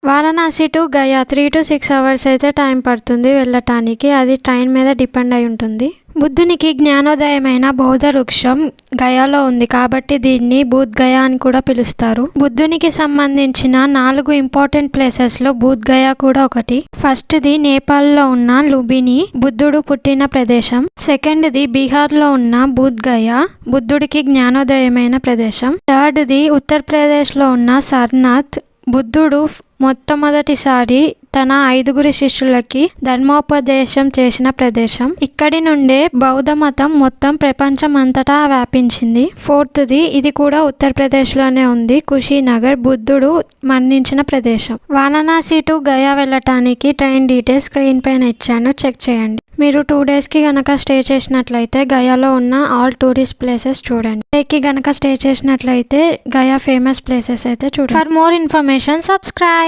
Varanasi to Gaya 3 to 6 hours అయితే time పడుతుంది వెళ్ళటానికి. అది ట్రైన్ మీద డిపెండ్ అయి ఉంటుంది. బుద్ధునికి జ్ఞానోదయమైన బౌద్ధ వృక్షం గయాలో ఉంది కాబట్టి దీన్ని బూద్ గయా అని కూడా పిలుస్తారు. బుద్ధునికి సంబంధించిన 4 ఇంపార్టెంట్ ప్లేసెస్ లో బూద్ గయా కూడా ఒకటి. ఫస్ట్ ది నేపాల్ లో ఉన్న లుంబిని, బుద్ధుడు పుట్టిన ప్రదేశం. సెకండ్ ది బీహార్ లో ఉన్న బూద్ గయా, బుద్ధుడికి జ్ఞానోదయమైన ప్రదేశం. థర్డ్ ది ఉత్తరప్రదేశ్ లో ఉన్న సారనాథ్, బుద్ధుడు మొట్టమొదటిసారి తన 5 శిష్యులకి ధర్మోపదేశం చేసిన ప్రదేశం. ఇక్కడి నుండే బౌద్ధ మతం మొత్తం ప్రపంచం అంతటా వ్యాపించింది. ఫోర్త్ ది ఇది కూడా ఉత్తరప్రదేశ్ లోనే ఉంది, కుషీనగర్, బుద్ధుడు మరణించిన ప్రదేశం. వారణాసి టు గయా వెళ్ళటానికి ట్రైన్ డీటెయిల్స్ స్క్రీన్ పైన ఇచ్చాను, చెక్ చేయండి. మీరు 2 days కి గనక స్టే చేసినట్లయితే గయాలో ఉన్న ఆల్ టూరిస్ట్ ప్లేసెస్ చూడండి. కి గనక స్టే చేసినట్లయితే గయా ఫేమస్ ప్లేసెస్ అయితే చూడండి. For more information subscribe.